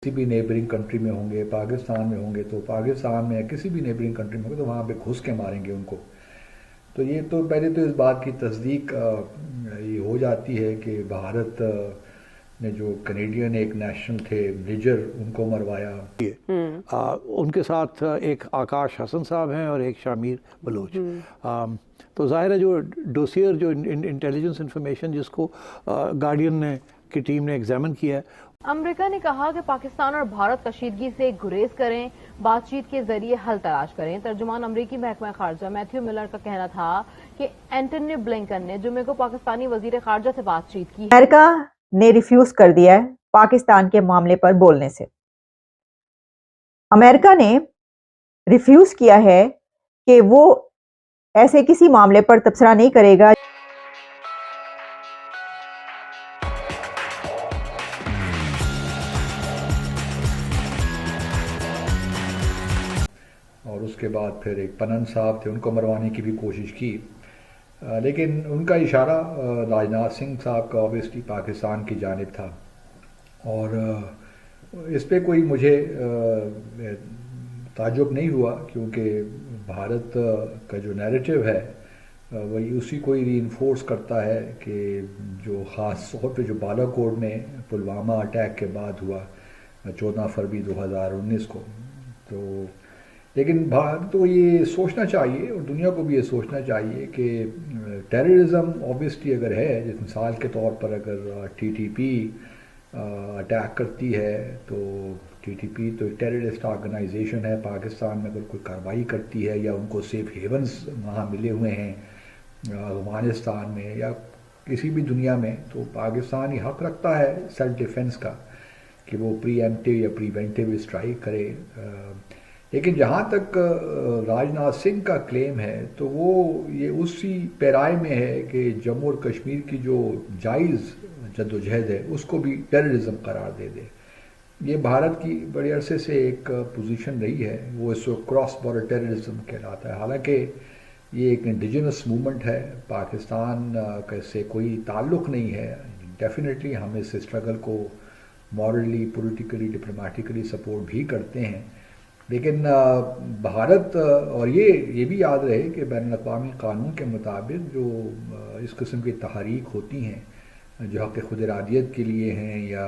کسی بھی neighbouring country میں ہوں گے، پاکستان میں ہوں گے تو پاکستان میں یا کسی بھی نیبرنگ کنٹری میں ہوں گے تو وہاں پہ گھس کے ماریں گے ان کو. تو یہ تو پہلے تو اس بات کی تصدیق یہ ہو جاتی ہے کہ بھارت نے جو کینیڈین ایک نیشنل تھے نجر ان کو مروایا. ان کے ساتھ ایک آکاش حسن صاحب ہیں اور ایک شامیر بلوچ. تو ظاہر ہے جو ڈوسیئر جو انٹیلیجنس انفارمیشن جس کو گارڈین نے کی ٹیم نے ایگزامن کیا ہے. امریکہ نے کہا کہ پاکستان اور بھارت کشیدگی سے گریز کریں، بات چیت کے ذریعے حل تلاش کریں. ترجمان امریکی محکمہ خارجہ میتھیو ملر کا کہنا تھا کہ اینٹونی بلنکن نے جمعے کو پاکستانی وزیر خارجہ سے بات چیت کی. امریکہ نے ریفیوز کر دیا ہے پاکستان کے معاملے پر بولنے سے. امریکہ نے ریفیوز کیا ہے کہ وہ ایسے کسی معاملے پر تبصرہ نہیں کرے گا. اور اس کے بعد پھر ایک پنن صاحب تھے ان کو مروانے کی بھی کوشش کی، لیکن ان کا اشارہ راجناتھ سنگھ صاحب کا اوبیسلی پاکستان کی جانب تھا. اور اس پہ کوئی مجھے تعجب نہیں ہوا کیونکہ بھارت کا جو نیریٹو ہے وہی اسی کو ہی ری انفورس کرتا ہے کہ جو خاص طور پہ جو بالا کوٹ میں پلوامہ اٹیک کے بعد ہوا 14 فروری 2019 کو. تو لیکن بھارت کو یہ سوچنا چاہیے اور دنیا کو بھی یہ سوچنا چاہیے کہ ٹیررزم اوبیسلی اگر ہے، جس مثال کے طور پر اگر ٹی ٹی پی اٹیک کرتی ہے تو ٹی ٹی پی تو ایک ٹیررسٹ آرگنائزیشن ہے. پاکستان میں اگر کوئی کارروائی کرتی ہے یا ان کو سیف ہیونز وہاں ملے ہوئے ہیں افغانستان میں یا کسی بھی دنیا میں، تو پاکستان یہ حق رکھتا ہے سیلف ڈیفنس کا کہ وہ پری ایمپٹیو یا پریونٹیو اسٹرائک کرے. لیکن جہاں تک راجناتھ سنگھ کا کلیم ہے تو وہ یہ اسی پیرائے میں ہے کہ جموں اور کشمیر کی جو جائز جدوجہد ہے اس کو بھی ٹیررزم قرار دے دے. یہ بھارت کی بڑے عرصے سے ایک پوزیشن رہی ہے، وہ اس کو کراس بارڈر ٹیررزم کہلاتا ہے. حالانکہ یہ ایک انڈیجنس موومنٹ ہے، پاکستان کا اس سے کوئی تعلق نہیں ہے. ڈیفینیٹلی ہم اس اسٹرگل کو مورلی، پولیٹیکلی، ڈپلومیٹکلی سپورٹ بھی کرتے ہیں. لیکن بھارت اور یہ بھی یاد رہے کہ بین الاقوامی قانون کے مطابق جو اس قسم کی تحریک ہوتی ہیں جو حق خود ارادیت کے لیے ہیں یا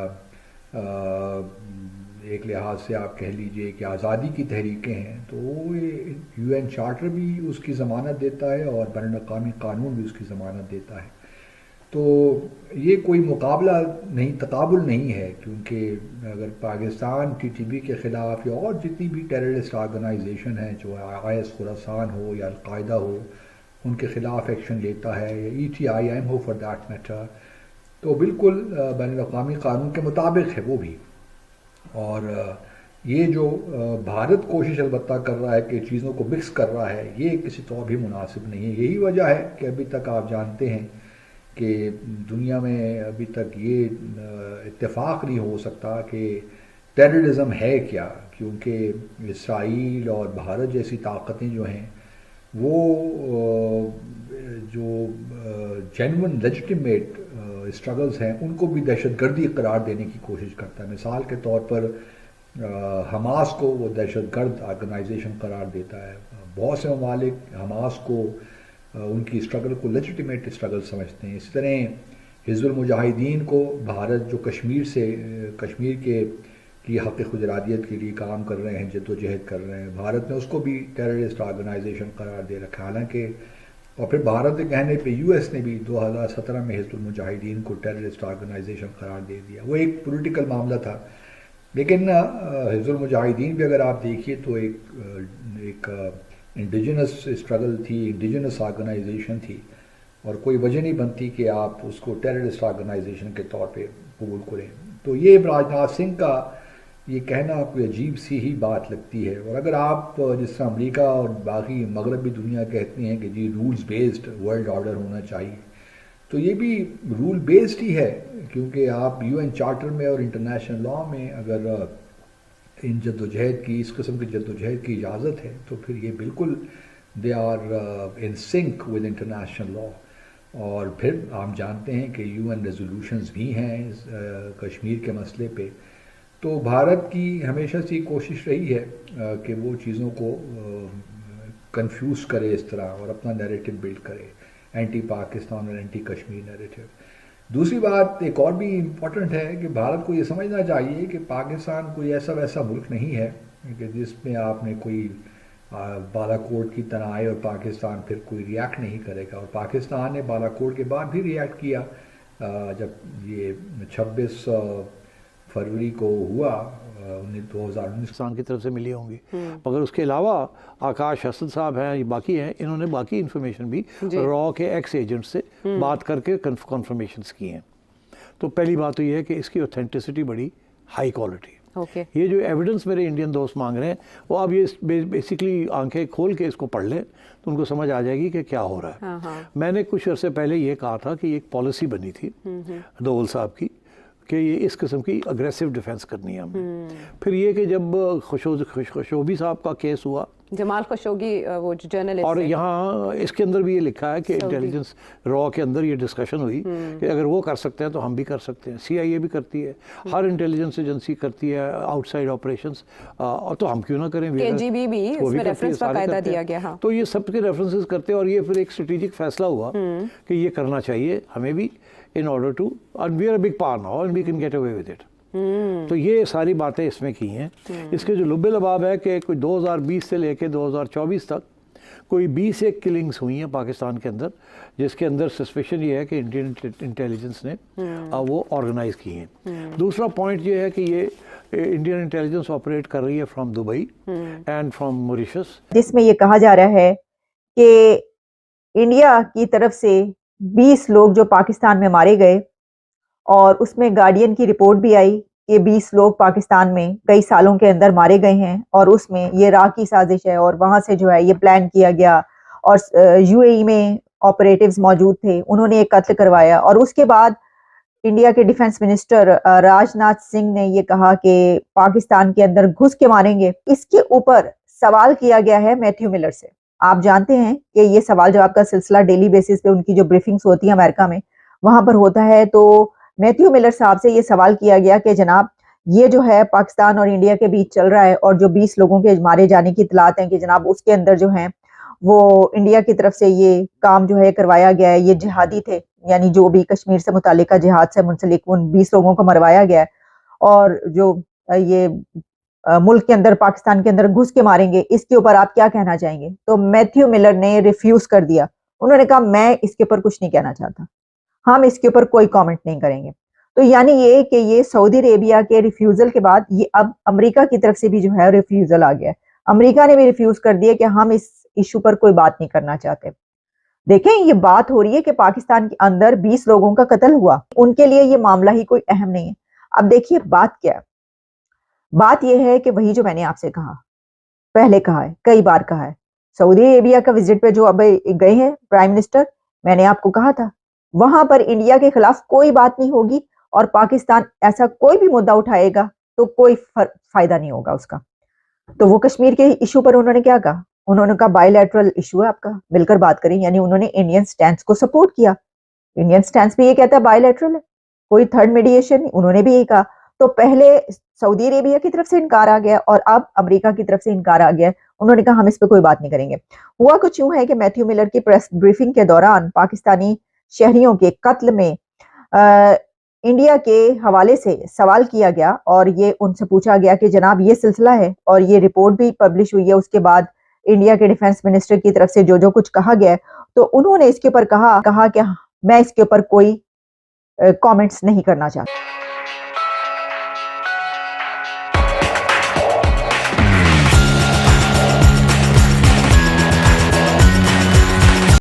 ایک لحاظ سے آپ کہہ لیجئے کہ آزادی کی تحریکیں ہیں، تو وہ یو این چارٹر بھی اس کی ضمانت دیتا ہے اور بین الاقوامی قانون بھی اس کی ضمانت دیتا ہے. تو یہ کوئی مقابلہ نہیں، تقابل نہیں ہے، کیونکہ اگر پاکستان ٹی ٹی بی کے خلاف یا اور جتنی بھی ٹیررسٹ آرگنائزیشن ہیں، جو IS خراسان ہو یا القاعدہ ہو، ان کے خلاف ایکشن لیتا ہے یا ETIM who for that matter, تو بالکل بین الاقوامی قانون کے مطابق ہے وہ بھی. اور یہ جو بھارت کوشش البتہ کر رہا ہے کہ چیزوں کو مکس کر رہا ہے، یہ کسی طور بھی مناسب نہیں ہے. یہی وجہ ہے کہ ابھی تک آپ جانتے ہیں کہ دنیا میں ابھی تک یہ اتفاق نہیں ہو سکتا کہ ٹیررزم ہے کیا، کیونکہ اسرائیل اور بھارت جیسی طاقتیں جو ہیں وہ جو جینون لیجٹیمیٹ اسٹرگلز ہیں ان کو بھی دہشت گردی قرار دینے کی کوشش کرتا ہے. مثال کے طور پر حماس کو وہ دہشت گرد آرگنائزیشن قرار دیتا ہے. بہت سے ممالک حماس کو ان کی اسٹرگل کو لیجٹیمیٹ اسٹرگل سمجھتے ہیں. اسی طرح حزب المجاہدین کو بھارت جو کشمیر کی حق خود ارادیت کے لیے کام کر رہے ہیں، جد و جہد کر رہے ہیں، بھارت نے اس کو بھی ٹیررسٹ آرگنائزیشن قرار دے رکھا. حالانکہ اور پھر بھارت کے کہنے پہ US نے بھی 2017 میں حزب المجاہدین کو ٹیررسٹ آرگنائزیشن قرار دے دیا. وہ ایک پولیٹیکل معاملہ تھا، لیکن حزب المجاہدین بھی اگر آپ دیکھیے تو ایک انڈیجنس اسٹرگل تھی، انڈیجنس آرگنائزیشن تھی، اور کوئی وجہ نہیں بنتی کہ آپ اس کو ٹیررسٹ آرگنائزیشن کے طور پہ قبول کریں. تو یہ راجناتھ سنگھ کا یہ کہنا کوئی عجیب سی ہی بات لگتی ہے. اور اگر آپ جس طرح امریکہ اور باقی مغربی دنیا کہتی ہیں کہ جی رولز بیسڈ ورلڈ آرڈر ہونا چاہیے، تو یہ بھی رول بیسڈ ہی ہے، کیونکہ آپ UN چارٹر میں اور انٹرنیشنل لاء میں اگر ان جد و جہد کی، اس قسم کی جد و جہد کی اجازت ہے تو پھر یہ بالکل they are in sync with international law. اور پھر آپ جانتے ہیں کہ UN ریزولوشنز بھی ہیں کشمیر کے مسئلے پہ. تو بھارت کی ہمیشہ سے کوشش رہی ہے کہ وہ چیزوں کو کنفیوز کرے اس طرح اور اپنا نیریٹو بلڈ کرے، اینٹی پاکستان اور اینٹی کشمیر نیریٹو۔ دوسری بات ایک اور بھی امپورٹنٹ ہے کہ بھارت کو یہ سمجھنا چاہیے کہ پاکستان کوئی ایسا ویسا ملک نہیں ہے کہ جس میں آپ نے کوئی بالا کوٹ کی طرح آئے اور پاکستان پھر کوئی ریاکٹ نہیں کرے گا، اور پاکستان نے بالا کوٹ کے بعد بھی ریاکٹ کیا جب یہ 26 فروری کو ہوا 2019 پاکستان کی طرف سے ملی ہوں گی، مگر اس کے علاوہ آکاش حسن صاحب ہیں، یہ باقی ہیں، انہوں نے باقی انفارمیشن بھی را کے ایکس ایجنٹ سے بات کر کے کنفرمیشنز کی ہیں۔ تو پہلی بات تو یہ ہے کہ اس کی اوتھینٹسٹی بڑی ہائی کوالٹی۔ یہ جو ایویڈنس میرے انڈین دوست مانگ رہے ہیں وہ اب یہ بیسکلی آنکھیں کھول کے اس کو پڑھ لیں تو ان کو سمجھ آ جائے گی کہ کیا ہو رہا ہے۔ میں نے کچھ عرصے پہلے یہ کہا تھا کہ ایک پالیسی بنی تھی دوول صاحب کی کہ یہ اس قسم کی اگریسو ڈیفینس کرنی ہے ہمیں۔ پھر یہ کہ جب خشوگی صاحب کا کیس ہوا، جمال خشوگی وہ جو جرنلسٹ، اور یہاں اس کے اندر بھی یہ لکھا ہے کہ انٹیلیجنس را کے اندر یہ ڈسکشن ہوئی کہ اگر وہ کر سکتے ہیں تو ہم بھی کر سکتے ہیں، سی آئی اے بھی کرتی ہے، ہر انٹیلیجنس ایجنسی کرتی ہے آؤٹ سائڈ آپریشنز، اور تو ہم کیوں نہ کریں، کے جی بی بھی اس میں ریفرنس باقاعدہ دیا گیا۔ تو یہ سب کے ریفرنسز کرتے ہیں، اور یہ پھر ایک اسٹریٹجک فیصلہ ہوا کہ یہ کرنا چاہیے ہمیں بھی in order to, and we are a big power now and we can get away with it۔ تو یہ ساری باتیں اس میں کی ہیں۔ اس کے جو لب لباب ہے کہ کوئی 2020 سے لے کے 2024 تک کوئی 20 ایک کلنگز ہوئی ہیں پاکستان کے اندر، جس کے اندر سسپیشن یہ ہے کہ انڈین انٹیلیجنس نے وہ آرگنائز کی ہیں۔ دوسرا پوائنٹ یہ ہے کہ یہ انڈین انٹیلیجنس آپریٹ کر رہی ہے from Dubai and from Mauritius, جس میں یہ کہا جا رہا ہے کہ انڈیا کی طرف سے 20 لوگ جو پاکستان میں مارے گئے، اور اس میں گارڈین کی رپورٹ بھی آئی کہ 20 لوگ پاکستان میں کئی سالوں کے اندر مارے گئے ہیں، اور اس میں یہ را کی سازش ہے، اور وہاں سے جو ہے یہ پلان کیا گیا، اور یو اے ای میں آپریٹیوز موجود تھے، انہوں نے ایک قتل کروایا۔ اور اس کے بعد انڈیا کے ڈیفنس منسٹر راج ناتھ سنگھ نے یہ کہا کہ پاکستان کے اندر گھس کے ماریں گے۔ اس کے اوپر سوال کیا گیا ہے میتھیو ملر سے۔ آپ جانتے ہیں کہ یہ سوال جواب کا سلسلہ ڈیلی بیسس پہ ان کی جو بریفنگز ہوتی ہیں امریکہ میں وہاں پر ہوتا ہے، تو میتھیو ملر صاحب سے یہ سوال کیا گیا کہ جناب یہ جو ہے پاکستان اور انڈیا کے بیچ چل رہا ہے، اور جو 20 لوگوں کے مارے جانے کی اطلاعات ہیں کہ جناب اس کے اندر جو ہیں وہ انڈیا کی طرف سے یہ کام جو ہے کروایا گیا ہے، یہ جہادی تھے، یعنی جو بھی کشمیر سے متعلقہ جہاد سے منسلک ان 20 لوگوں کو مروایا گیا ہے، اور جو یہ ملک کے اندر پاکستان کے اندر گھس کے ماریں گے، اس کے اوپر آپ کیا کہنا چاہیں گے؟ تو میتھیو ملر نے ریفیوز کر دیا، انہوں نے کہا میں اس کے اوپر کچھ نہیں کہنا چاہتا، ہم اس کے اوپر کوئی کامنٹ نہیں کریں گے۔ تو یعنی یہ کہ یہ سعودی عربیہ کے ریفیوزل کے بعد یہ اب امریکہ کی طرف سے بھی جو ہے ریفیوزل آ گیا ہے، امریکہ نے بھی ریفیوز کر دیا کہ ہم اس ایشو پر کوئی بات نہیں کرنا چاہتے۔ دیکھیں یہ بات ہو رہی ہے کہ پاکستان کے اندر 20 لوگوں کا قتل ہوا، ان کے لیے یہ معاملہ ہی کوئی اہم نہیں ہے۔ اب دیکھیے بات کیا ہے، بات یہ ہے کہ وہی جو میں نے آپ سے کہا، پہلے کہا ہے، کئی بار کہا ہے، سعودی عربیہ کا وزٹ پہ جو اب گئے ہیں پرائم منسٹر، میں نے آپ کو کہا تھا وہاں پر انڈیا کے خلاف کوئی بات نہیں ہوگی، اور پاکستان ایسا کوئی بھی مدعا اٹھائے گا تو کوئی فائدہ نہیں ہوگا اس کا۔ تو وہ کشمیر کے ایشو پر انہوں نے کیا کہا؟ انہوں نے کہا بائی لیٹرل ایشو ہے آپ کا، مل کر بات کریں، یعنی انہوں نے انڈین سٹینس کو سپورٹ کیا۔ انڈین سٹینس بھی یہ کہتا ہے بائی لیٹرل ہے، کوئی تھرڈ میڈیشن نہیں، انہوں نے بھی یہ کہا۔ تو پہلے سعودی عربیہ کی طرف سے انکار آ گیا اور اب امریکہ کی طرف سے انکار آ گیا، انہوں نے کہا ہم اس پہ کوئی بات نہیں کریں گے۔ ہوا کچھ یوں ہے کہ میتھیو ملر کی پریس بریفنگ کے دوران پاکستانی شہریوں کے قتل میں انڈیا کے حوالے سے سوال کیا گیا، اور یہ ان سے پوچھا گیا کہ جناب یہ سلسلہ ہے، اور یہ رپورٹ بھی پبلش ہوئی ہے اس کے بعد انڈیا کے ڈیفنس منسٹر کی طرف سے جو کچھ کہا گیا ہے، تو انہوں نے اس کے اوپر کہا کہ میں اس کے اوپر کوئی کامنٹس نہیں کرنا چاہتا۔